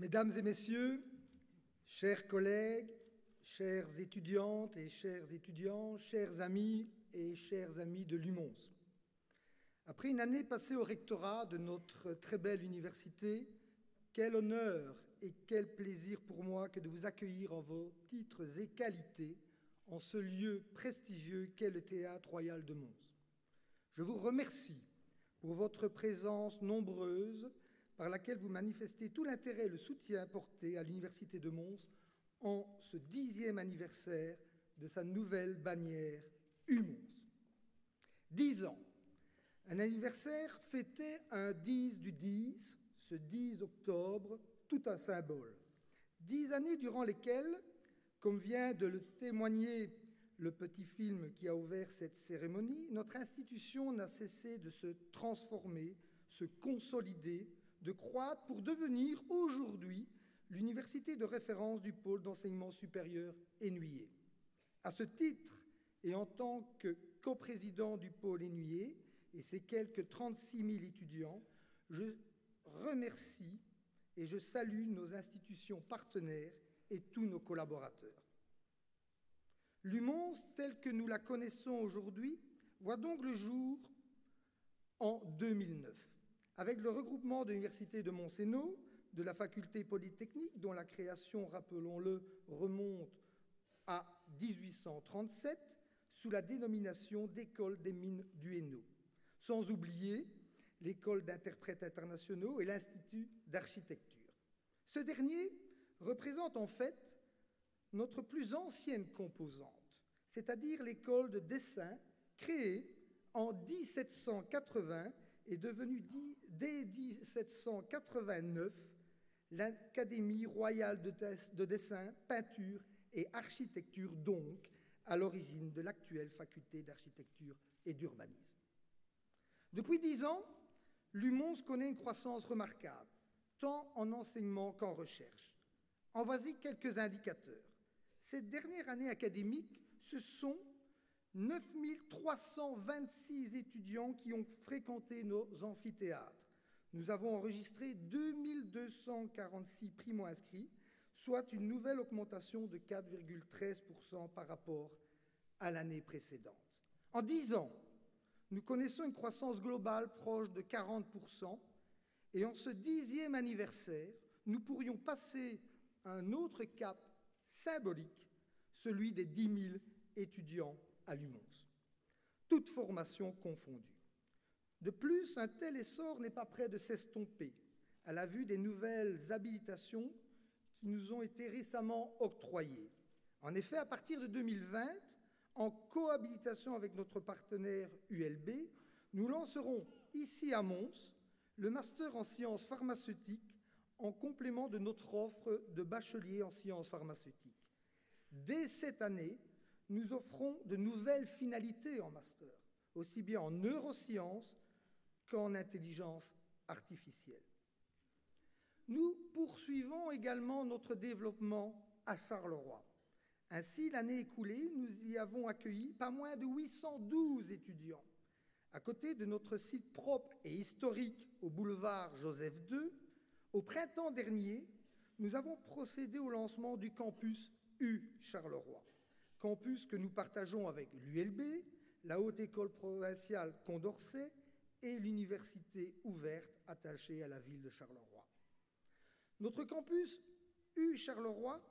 Mesdames et messieurs, chers collègues, chères étudiantes et chers étudiants, chers amis et chères amies de l'UMONS. Après une année passée au rectorat de notre très belle université, quel honneur et quel plaisir pour moi que de vous accueillir en vos titres et qualités en ce lieu prestigieux qu'est le Théâtre Royal de Mons. Je vous remercie pour votre présence nombreuse par laquelle vous manifestez tout l'intérêt et le soutien porté à l'Université de Mons en ce 10e anniversaire de sa nouvelle bannière UMONS. 10 ans, un anniversaire fêté un 10 du 10, ce 10 octobre, tout un symbole. 10 années durant lesquelles, comme vient de le témoigner le petit film qui a ouvert cette cérémonie, notre institution n'a cessé de se transformer, se consolider, de croître pour devenir aujourd'hui l'université de référence du pôle d'enseignement supérieur Énuyer. À ce titre, et en tant que coprésident du pôle Énuyer et ses quelques 36 000 étudiants, je remercie et je salue nos institutions partenaires et tous nos collaborateurs. L'UMONS, telle que nous la connaissons aujourd'hui, voit donc le jour en 2009, avec le regroupement de l'Université de Mons-Hainaut, de la faculté polytechnique, dont la création, rappelons-le, remonte à 1837, sous la dénomination d'École des mines du Hainaut, sans oublier l'École d'interprètes internationaux et l'Institut d'architecture. Ce dernier représente en fait notre plus ancienne composante, c'est-à-dire l'école de dessin créée en 1780 et devenue dès 1789 l'Académie royale de dessin, peinture et architecture, donc à l'origine de l'actuelle faculté d'architecture et d'urbanisme. Depuis 10 ans, l'UMONS connaît une croissance remarquable, tant en enseignement qu'en recherche. En voici quelques indicateurs. Cette dernière année académique, ce sont 9 326 étudiants qui ont fréquenté nos amphithéâtres. Nous avons enregistré 2246 primo-inscrits, soit une nouvelle augmentation de 4,13% par rapport à l'année précédente. En 10 ans, nous connaissons une croissance globale proche de 40%, et en ce 10e anniversaire, nous pourrions passer un autre cap symbolique, celui des 10 000 étudiants à l'UMONS, toutes formations confondues. De plus, un tel essor n'est pas près de s'estomper à la vue des nouvelles habilitations qui nous ont été récemment octroyées. En effet, à partir de 2020, en cohabilitation avec notre partenaire ULB, nous lancerons ici à Mons le master en sciences pharmaceutiques en complément de notre offre de bachelier en sciences pharmaceutiques. Dès cette année, nous offrons de nouvelles finalités en master, aussi bien en neurosciences qu'en intelligence artificielle. Nous poursuivons également notre développement à Charleroi. Ainsi, l'année écoulée, nous y avons accueilli pas moins de 812 étudiants. À côté de notre site propre et historique au boulevard Joseph II, au printemps dernier, nous avons procédé au lancement du campus U Charleroi, campus que nous partageons avec l'ULB, la Haute École provinciale Condorcet et l'université ouverte attachée à la ville de Charleroi. Notre campus U Charleroi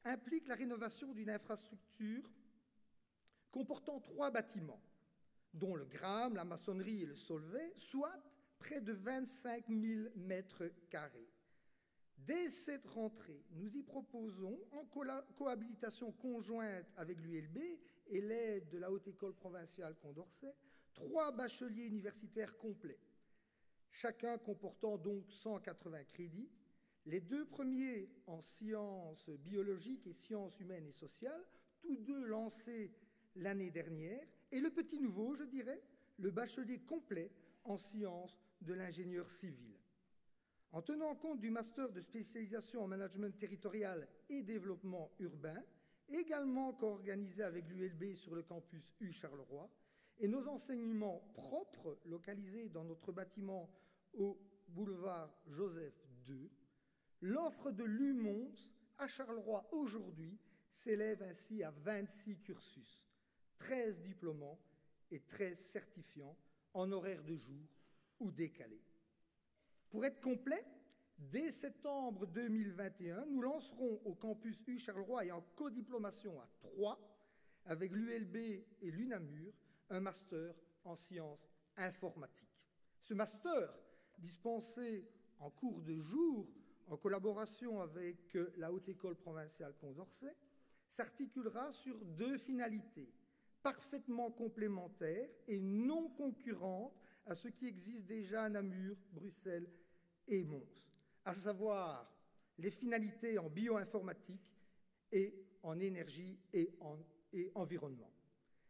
implique la rénovation d'une infrastructure comportant 3 bâtiments, dont le Gramme, la maçonnerie et le Solvay, soit près de 25 000 mètres carrés. Dès cette rentrée, nous y proposons, en cohabilitation conjointe avec l'ULB et l'aide de la Haute École provinciale Condorcet, 3 bacheliers universitaires complets, chacun comportant donc 180 crédits, les 2 premiers en sciences biologiques et sciences humaines et sociales, tous 2 lancés l'année dernière, et le petit nouveau, je dirais, le bachelier complet en sciences de l'ingénieur civil. En tenant compte du master de spécialisation en management territorial et développement urbain, également co-organisé avec l'ULB sur le campus U Charleroi, et nos enseignements propres localisés dans notre bâtiment au boulevard Joseph II, L'offre de l'UMONS à Charleroi aujourd'hui s'élève ainsi à 26 cursus, 13 diplômants et 13 certifiants en horaire de jour ou décalé. Pour être complet, dès septembre 2021, nous lancerons au campus U Charleroi et en codiplomation à 3, avec l'ULB et l'UNAMUR, un master en sciences informatiques. Ce master, dispensé en cours de jour en collaboration avec la Haute École provinciale Condorcet, s'articulera sur 2 finalités parfaitement complémentaires et non concurrentes à ce qui existe déjà à Namur, Bruxelles et Mons, à savoir les finalités en bioinformatique et en énergie et environnement.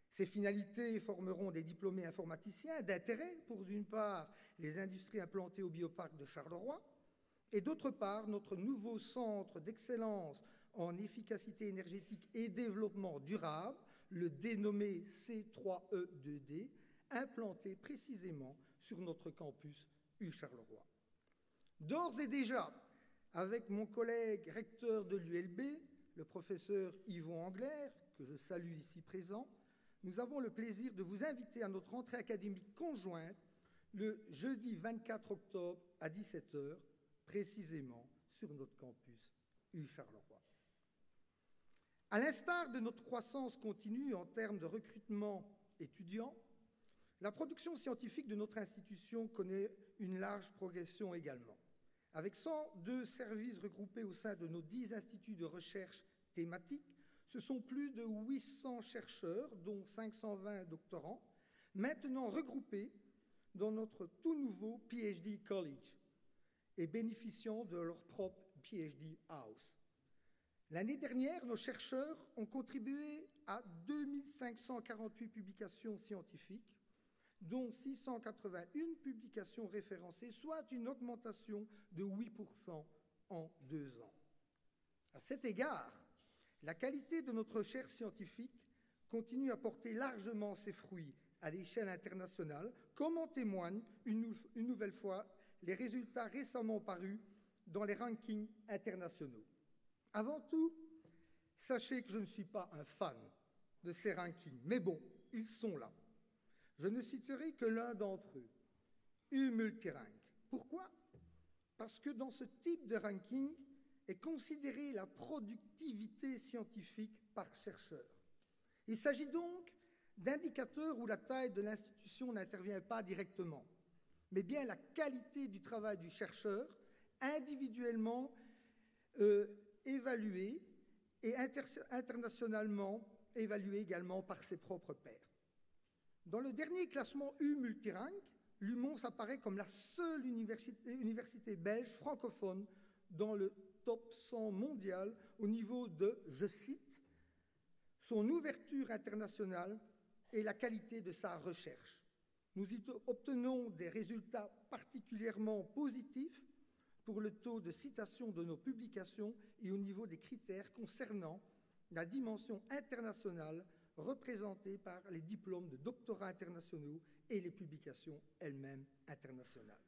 Ces finalités formeront des diplômés informaticiens d'intérêt pour, d'une part, les industries implantées au bioparc de Charleroi, et d'autre part, notre nouveau centre d'excellence en efficacité énergétique et développement durable, le dénommé C3E2D, implanté précisément sur notre campus U Charleroi. D'ores et déjà, avec mon collègue recteur de l'ULB, le professeur Yvon Angler, que je salue ici présent, nous avons le plaisir de vous inviter à notre rentrée académique conjointe le jeudi 24 octobre à 17h, précisément sur notre campus U Charleroi. À l'instar de notre croissance continue en termes de recrutement étudiant, la production scientifique de notre institution connaît une large progression également. Avec 102 services regroupés au sein de nos 10 instituts de recherche thématiques, ce sont plus de 800 chercheurs, dont 520 doctorants, maintenant regroupés dans notre tout nouveau PhD College et bénéficiant de leur propre PhD House. L'année dernière, nos chercheurs ont contribué à 2548 publications scientifiques, dont 681 publications référencées, soit une augmentation de 8% en 2 ans. À cet égard, la qualité de notre recherche scientifique continue à porter largement ses fruits à l'échelle internationale, comme en témoignent une nouvelle fois les résultats récemment parus dans les rankings internationaux. Avant tout, sachez que je ne suis pas un fan de ces rankings, mais bon, ils sont là. Je ne citerai que l'un d'entre eux, U-Multirank. Pourquoi? Parce que dans ce type de ranking est considérée la productivité scientifique par chercheur. Il s'agit donc d'indicateurs où la taille de l'institution n'intervient pas directement, mais bien la qualité du travail du chercheur, individuellement évalué et internationalement évalué également par ses propres pairs. Dans le dernier classement U-Multirank, l'UMONS apparaît comme la seule université belge francophone dans le top 100 mondial au niveau de, je cite, son ouverture internationale et la qualité de sa recherche. Nous y obtenons des résultats particulièrement positifs pour le taux de citation de nos publications et au niveau des critères concernant la dimension internationale représentée par les diplômes de doctorats internationaux et les publications elles-mêmes internationales.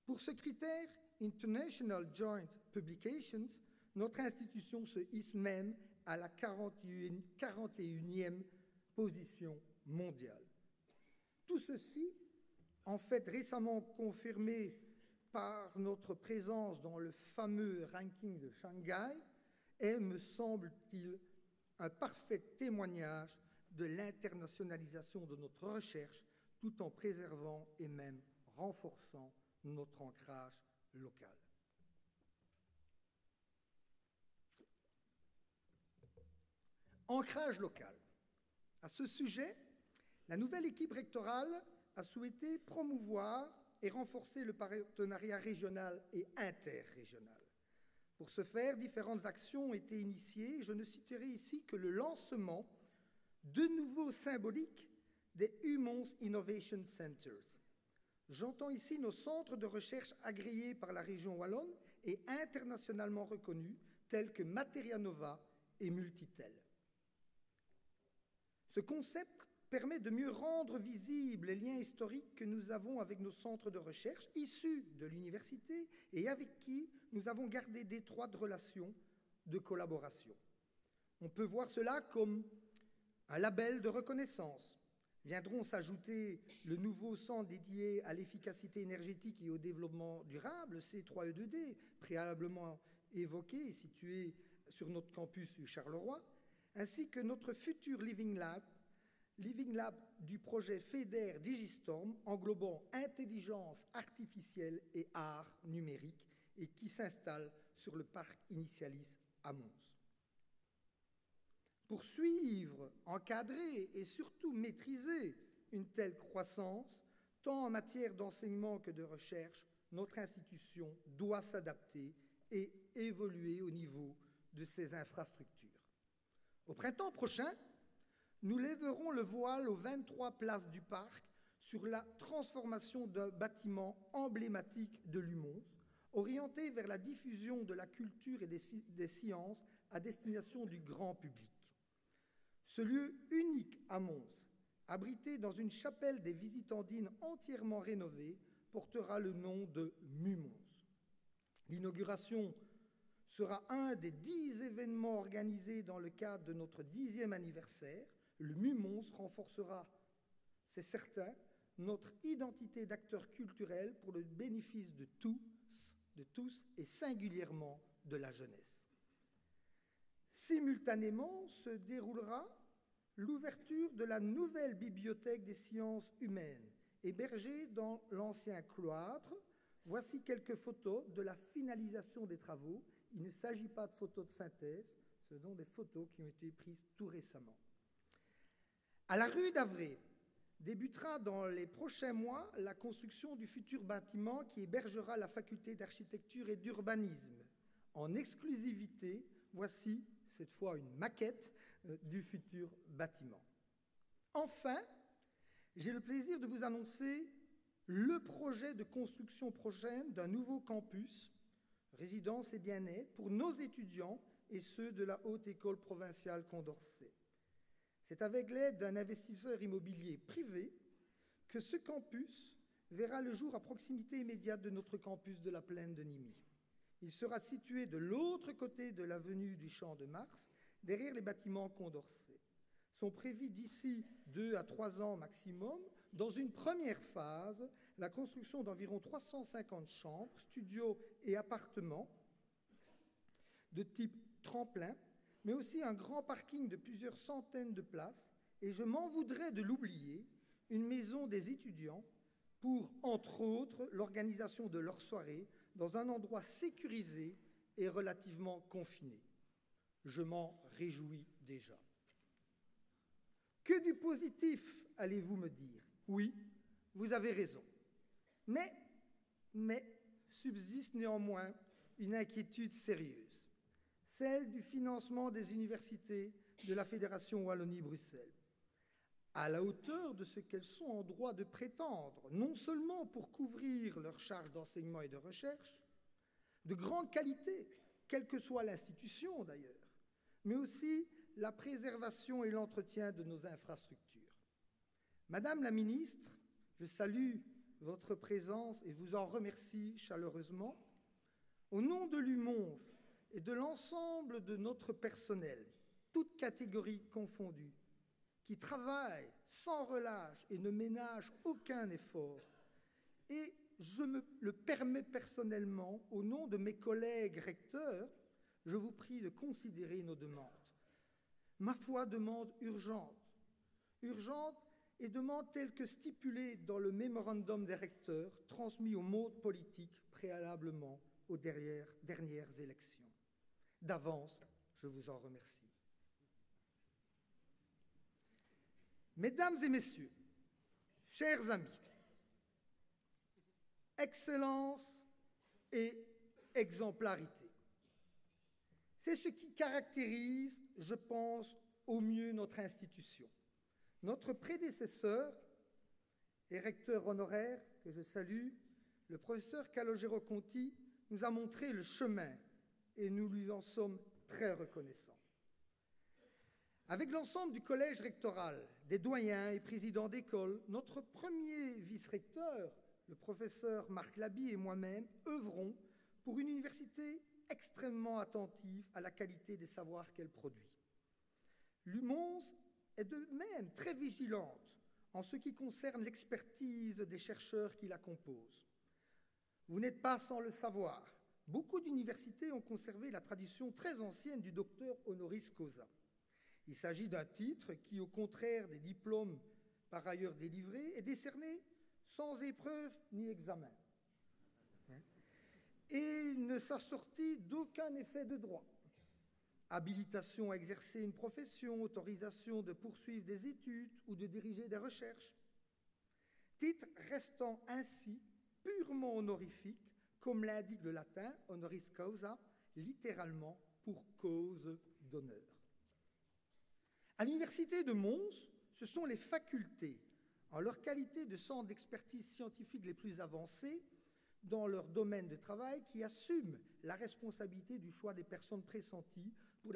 Pour ce critère International Joint Publications, notre institution se hisse même à la 41e position mondiale. Tout ceci, en fait récemment confirmé par notre présence dans le fameux ranking de Shanghai, est, me semble-t-il, un parfait témoignage de l'internationalisation de notre recherche tout en préservant et même renforçant notre ancrage local. Ancrage local. À ce sujet, la nouvelle équipe rectorale a souhaité promouvoir et renforcer le partenariat régional et interrégional. Pour ce faire, différentes actions ont été initiées. Je ne citerai ici que le lancement de nouveau symbolique des UMONS Innovation Centers. J'entends ici nos centres de recherche agréés par la région wallonne et internationalement reconnus, tels que Materia Nova et Multitel. Ce concept permet de mieux rendre visibles les liens historiques que nous avons avec nos centres de recherche issus de l'université et avec qui nous avons gardé d'étroites relations de collaboration. On peut voir cela comme un label de reconnaissance. Viendront s'ajouter le nouveau centre dédié à l'efficacité énergétique et au développement durable, C3E2D, préalablement évoqué et situé sur notre campus du Charleroi, ainsi que notre futur Living Lab du projet FEDER Digistorm, englobant intelligence artificielle et art numérique, et qui s'installe sur le parc Initialis à Mons. Pour suivre, encadrer et surtout maîtriser une telle croissance, tant en matière d'enseignement que de recherche, notre institution doit s'adapter et évoluer au niveau de ses infrastructures. Au printemps prochain, nous lèverons le voile aux 23 places du parc sur la transformation d'un bâtiment emblématique de l'UMONS, orienté vers la diffusion de la culture et des sciences à destination du grand public. Ce lieu unique à Mons, abrité dans une chapelle des Visitandines entièrement rénovée, portera le nom de MUMONS. L'inauguration sera un des 10 événements organisés dans le cadre de notre 10e anniversaire. Le MUMONS renforcera, c'est certain, notre identité d'acteur culturel pour le bénéfice de tous et singulièrement de la jeunesse. Simultanément se déroulera l'ouverture de la nouvelle bibliothèque des sciences humaines, hébergée dans l'ancien cloître. Voici quelques photos de la finalisation des travaux. Il ne s'agit pas de photos de synthèse, ce sont des photos qui ont été prises tout récemment. À la rue d'Avray débutera dans les prochains mois la construction du futur bâtiment qui hébergera la faculté d'architecture et d'urbanisme. En exclusivité, voici cette fois une maquette du futur bâtiment. Enfin, j'ai le plaisir de vous annoncer le projet de construction prochaine d'un nouveau campus, résidence et bien-être, pour nos étudiants et ceux de la Haute École provinciale Condorcet. C'est avec l'aide d'un investisseur immobilier privé que ce campus verra le jour à proximité immédiate de notre campus de la Plaine de Nimy. Il sera situé de l'autre côté de l'avenue du Champ de Mars, derrière les bâtiments Condorcet. Sont prévus d'ici 2 à 3 ans maximum, dans une première phase, la construction d'environ 350 chambres, studios et appartements de type tremplin, mais aussi un grand parking de plusieurs centaines de places, et je m'en voudrais de l'oublier, une maison des étudiants pour, entre autres, l'organisation de leurs soirées dans un endroit sécurisé et relativement confiné. Je m'en réjouis déjà. Que du positif, allez-vous me dire? Oui, vous avez raison. Mais subsiste néanmoins une inquiétude sérieuse, celle du financement des universités de la Fédération Wallonie-Bruxelles, à la hauteur de ce qu'elles sont en droit de prétendre, non seulement pour couvrir leurs charges d'enseignement et de recherche, de grande qualité, quelle que soit l'institution d'ailleurs, mais aussi la préservation et l'entretien de nos infrastructures. Madame la ministre, je salue votre présence et vous en remercie chaleureusement. Au nom de l'UMONS et de l'ensemble de notre personnel, toutes catégories confondues, qui travaillent sans relâche et ne ménagent aucun effort, et je me le permets personnellement, au nom de mes collègues recteurs, je vous prie de considérer nos demandes. Ma foi, demande urgente et demande telle que stipulée dans le mémorandum des recteurs transmis au monde politique préalablement aux dernières élections. D'avance, je vous en remercie. Mesdames et messieurs, chers amis, excellence et exemplarité. C'est ce qui caractérise, je pense, au mieux notre institution. Notre prédécesseur et recteur honoraire, que je salue, le professeur Calogero-Conti, nous a montré le chemin et nous lui en sommes très reconnaissants. Avec l'ensemble du collège rectoral, des doyens et présidents d'école, notre premier vice-recteur, le professeur Marc Laby et moi-même, œuvrons pour une université extrêmement attentive à la qualité des savoirs qu'elle produit. L'UMONS est de même très vigilante en ce qui concerne l'expertise des chercheurs qui la composent. Vous n'êtes pas sans le savoir, beaucoup d'universités ont conservé la tradition très ancienne du docteur honoris causa. Il s'agit d'un titre qui, au contraire des diplômes par ailleurs délivrés, est décerné sans épreuve ni examen et ne s'assortit d'aucun effet de droit. Habilitation à exercer une profession, autorisation de poursuivre des études ou de diriger des recherches. Titre restant ainsi purement honorifique, comme l'indique le latin honoris causa, littéralement pour cause d'honneur. À l'université de Mons, ce sont les facultés, en leur qualité de centre d'expertise scientifique les plus avancés dans leur domaine de travail, qui assument la responsabilité du choix des personnes pressenties pour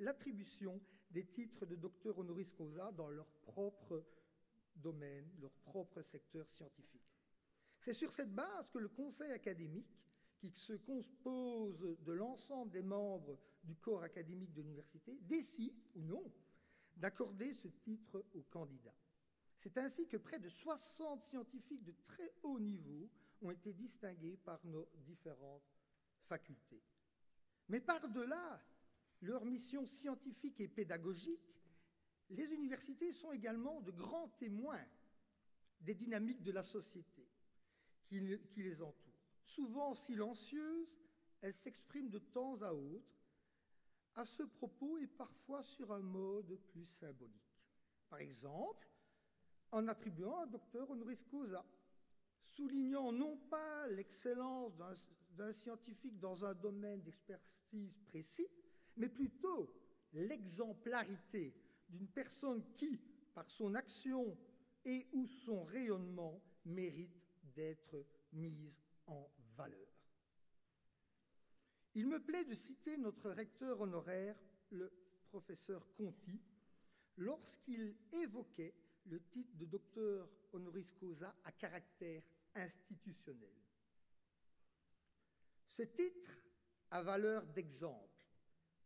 l'attribution des titres de docteur honoris causa dans leur propre domaine, leur propre secteur scientifique. C'est sur cette base que le conseil académique, qui se compose de l'ensemble des membres du corps académique de l'université, décide ou non d'accorder ce titre aux candidats. C'est ainsi que près de 60 scientifiques de très haut niveau ont été distingués par nos différentes facultés. Mais par-delà leur mission scientifique et pédagogique, les universités sont également de grands témoins des dynamiques de la société qui les entoure. Souvent silencieuses, elles s'expriment de temps à autre à ce propos et parfois sur un mode plus symbolique. Par exemple, en attribuant un docteur honoris causa, soulignant non pas l'excellence d'un scientifique dans un domaine d'expertise précis, mais plutôt l'exemplarité d'une personne qui, par son action et ou son rayonnement, mérite d'être mise en valeur. Il me plaît de citer notre recteur honoraire, le professeur Conti, lorsqu'il évoquait le titre de docteur honoris causa à caractère institutionnel. Ce titre a valeur d'exemple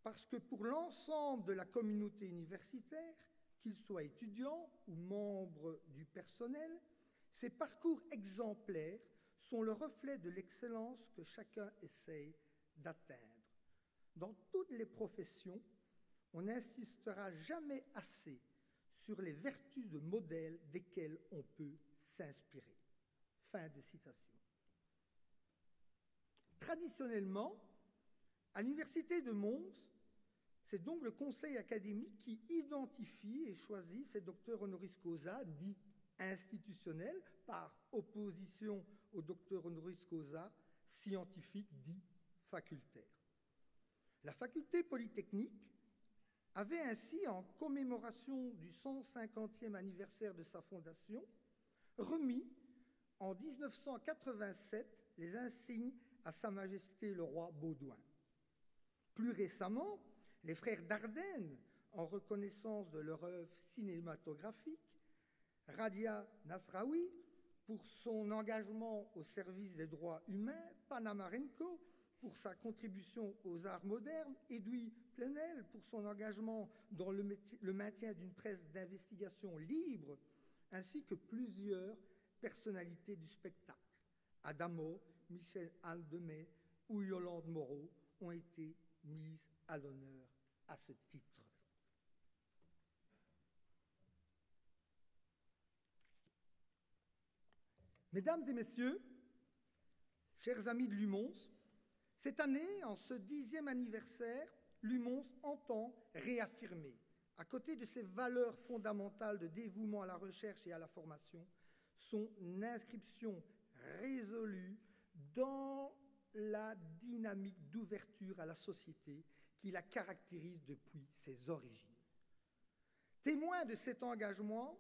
parce que pour l'ensemble de la communauté universitaire, qu'ils soient étudiants ou membres du personnel, ces parcours exemplaires sont le reflet de l'excellence que chacun essaye d'atteindre. Dans toutes les professions, on n'insistera jamais assez sur les vertus de modèles desquels on peut s'inspirer. Fin de citation. Traditionnellement, à l'université de Mons, c'est donc le conseil académique qui identifie et choisit ces docteurs honoris causa dits institutionnels par opposition aux docteurs honoris causa scientifiques dits facultaires. La faculté polytechnique avait ainsi, en commémoration du 150e anniversaire de sa fondation, remis en 1987 les insignes à Sa Majesté le roi Baudouin. Plus récemment, les frères Dardenne, en reconnaissance de leur œuvre cinématographique, Radia Nasraoui, pour son engagement au service des droits humains, Panamarenko, pour sa contribution aux arts modernes, Edoui Plenel, pour son engagement dans le maintien d'une presse d'investigation libre, ainsi que plusieurs personnalités du spectacle. Adamo, Michel Aldemey ou Yolande Moreau ont été mises à l'honneur à ce titre. Mesdames et messieurs, chers amis de l'UMONS, cette année, en ce 10e anniversaire, l'UMONS entend réaffirmer, à côté de ses valeurs fondamentales de dévouement à la recherche et à la formation, son inscription résolue dans la dynamique d'ouverture à la société qui la caractérise depuis ses origines. Témoin de cet engagement,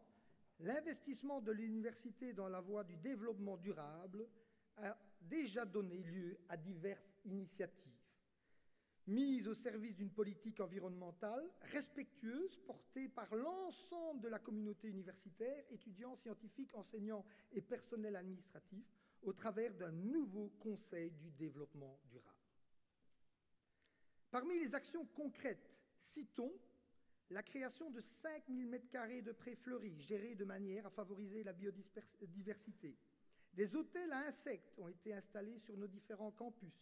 l'investissement de l'université dans la voie du développement durable a déjà donné lieu à diverses initiatives mises au service d'une politique environnementale respectueuse par l'ensemble de la communauté universitaire, étudiants, scientifiques, enseignants et personnel administratif, au travers d'un nouveau Conseil du développement durable. Parmi les actions concrètes, citons la création de 5000 m² de prés fleuris, gérés de manière à favoriser la biodiversité. Des hôtels à insectes ont été installés sur nos différents campus.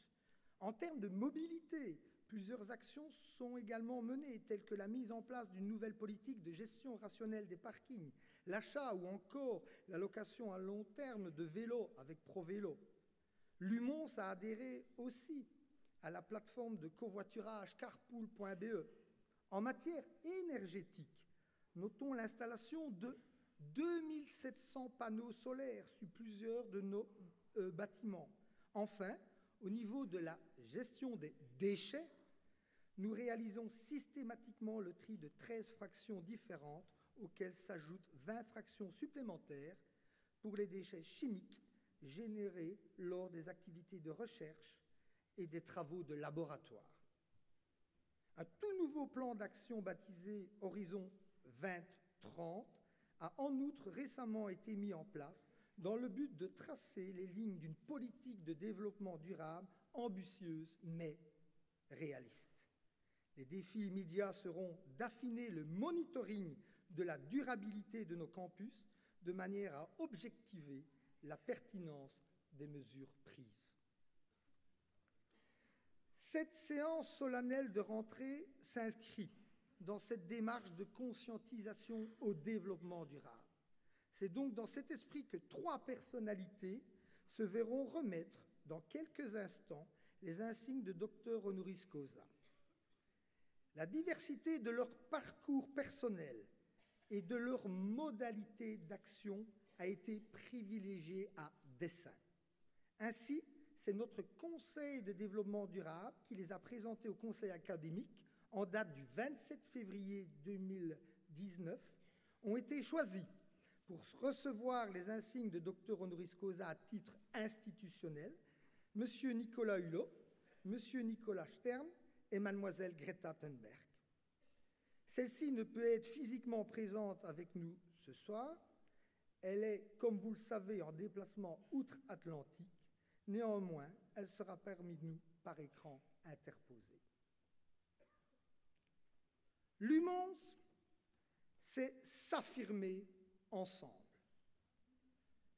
En termes de mobilité, plusieurs actions sont également menées, telles que la mise en place d'une nouvelle politique de gestion rationnelle des parkings, l'achat ou encore la location à long terme de vélos avec ProVélo. L'UMONS a adhéré aussi à la plateforme de covoiturage carpool.be. En matière énergétique, notons l'installation de 2700 panneaux solaires sur plusieurs de nos bâtiments. Enfin, au niveau de la gestion des déchets, nous réalisons systématiquement le tri de 13 fractions différentes auxquelles s'ajoutent 20 fractions supplémentaires pour les déchets chimiques générés lors des activités de recherche et des travaux de laboratoire. Un tout nouveau plan d'action baptisé Horizon 2030 a en outre récemment été mis en place dans le but de tracer les lignes d'une politique de développement durable ambitieuse mais réaliste. Les défis immédiats seront d'affiner le monitoring de la durabilité de nos campus de manière à objectiver la pertinence des mesures prises. Cette séance solennelle de rentrée s'inscrit dans cette démarche de conscientisation au développement durable. C'est donc dans cet esprit que 3 personnalités se verront remettre dans quelques instants les insignes de docteur honoris causa. La diversité de leur parcours personnel et de leurs modalités d'action a été privilégiée à dessein. Ainsi, c'est notre Conseil de développement durable qui les a présentés au Conseil académique en date du 27 février 2019, ont été choisis pour recevoir les insignes de docteur honoris causa à titre institutionnel, M. Nicolas Hulot, M. Nicolas Stern et Mlle Greta Thunberg. Celle-ci ne peut être physiquement présente avec nous ce soir. Elle est, comme vous le savez, en déplacement outre-Atlantique. Néanmoins, elle sera parmi nous par écran interposé. L'UMONS, c'est s'affirmer ensemble.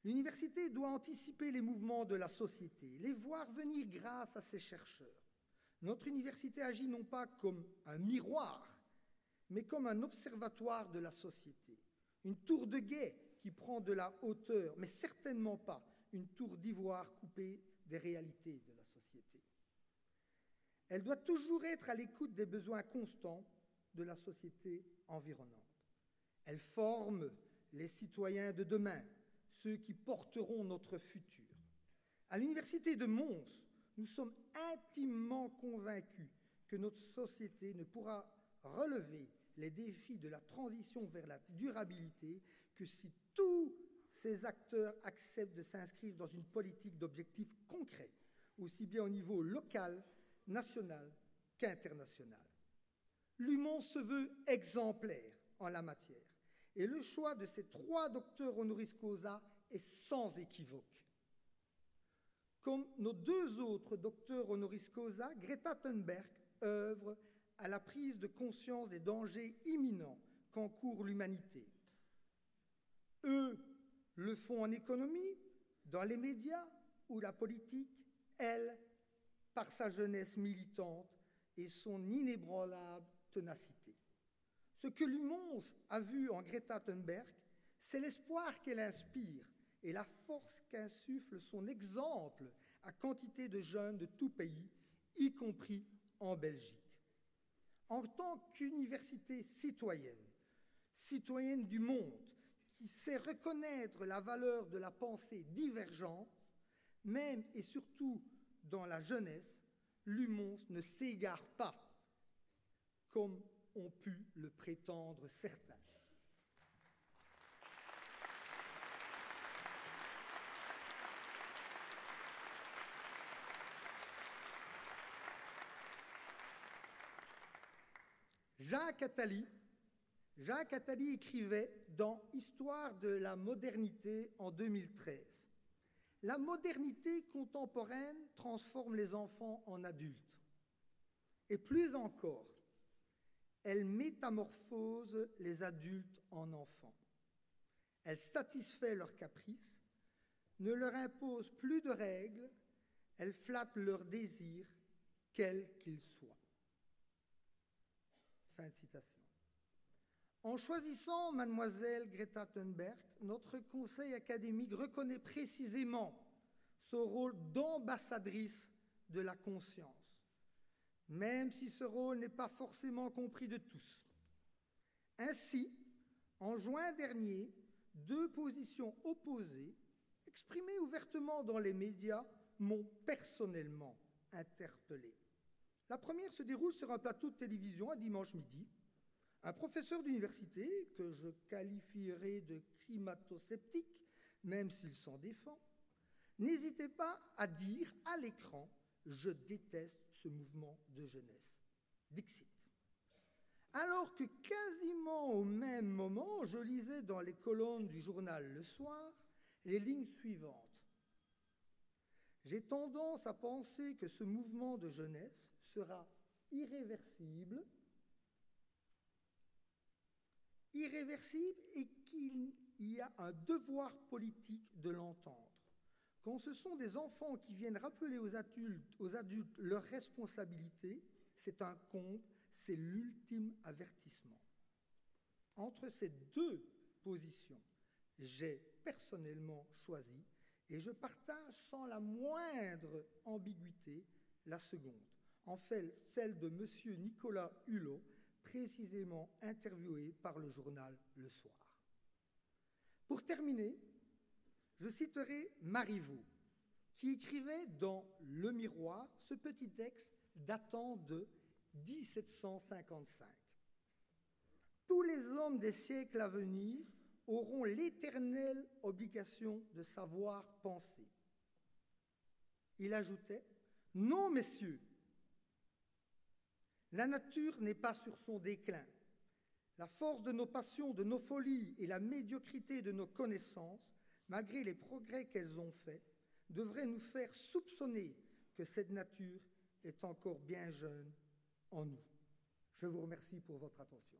L'université doit anticiper les mouvements de la société, les voir venir grâce à ses chercheurs. Notre université agit non pas comme un miroir, mais comme un observatoire de la société, une tour de guet qui prend de la hauteur, mais certainement pas une tour d'ivoire coupée des réalités de la société. Elle doit toujours être à l'écoute des besoins constants de la société environnante. Elle forme les citoyens de demain, ceux qui porteront notre futur. À l'université de Mons, nous sommes intimement convaincus que notre société ne pourra relever les défis de la transition vers la durabilité que si tous ces acteurs acceptent de s'inscrire dans une politique d'objectifs concrets, aussi bien au niveau local, national qu'international. L'UMONS se veut exemplaire en la matière, et le choix de ces 3 docteurs honoris causa est sans équivoque. Comme nos 2 autres docteurs honoris causa, Greta Thunberg œuvre à la prise de conscience des dangers imminents qu'encourt l'humanité. Eux le font en économie, dans les médias ou la politique, elle, par sa jeunesse militante et son inébranlable ténacité. Ce que l'UMONS a vu en Greta Thunberg, c'est l'espoir qu'elle inspire et la force qu'insuffle son exemple à quantité de jeunes de tout pays, y compris en Belgique. En tant qu'université citoyenne, citoyenne du monde, qui sait reconnaître la valeur de la pensée divergente, même et surtout dans la jeunesse, l'UMONS ne s'égare pas, comme ont pu le prétendre certains. Jacques Attali, Jacques Attali écrivait dans Histoire de la modernité en 2013. La modernité contemporaine transforme les enfants en adultes. Et plus encore, elle métamorphose les adultes en enfants. Elle satisfait leurs caprices, ne leur impose plus de règles, elle flatte leurs désirs, quels qu'ils soient. Fin de citation. En choisissant mademoiselle Greta Thunberg, notre conseil académique reconnaît précisément son rôle d'ambassadrice de la conscience, même si ce rôle n'est pas forcément compris de tous. Ainsi, en juin dernier, 2 positions opposées, exprimées ouvertement dans les médias, m'ont personnellement interpellé. La première se déroule sur un plateau de télévision un dimanche midi. Un professeur d'université, que je qualifierais de climato-sceptique, même s'il s'en défend, n'hésitait pas à dire à l'écran « Je déteste ce mouvement de jeunesse ». Dixit. Alors que quasiment au même moment, je lisais dans les colonnes du journal Le Soir les lignes suivantes. J'ai tendance à penser que ce mouvement de jeunesse sera irréversible et qu'il y a un devoir politique de l'entendre. Quand ce sont des enfants qui viennent rappeler aux adultes leurs responsabilités, c'est un conte, c'est l'ultime avertissement. Entre ces 2 positions, j'ai personnellement choisi, et je partage sans la moindre ambiguïté, la seconde, en fait celle de M. Nicolas Hulot, précisément interviewé par le journal Le Soir. Pour terminer, je citerai Marivaux, qui écrivait dans Le Miroir ce petit texte datant de 1755. « Tous les hommes des siècles à venir auront l'éternelle obligation de savoir penser. » Il ajoutait « Non, messieurs, la nature n'est pas sur son déclin. La force de nos passions, de nos folies et la médiocrité de nos connaissances, malgré les progrès qu'elles ont faits, devraient nous faire soupçonner que cette nature est encore bien jeune en nous. » Je vous remercie pour votre attention.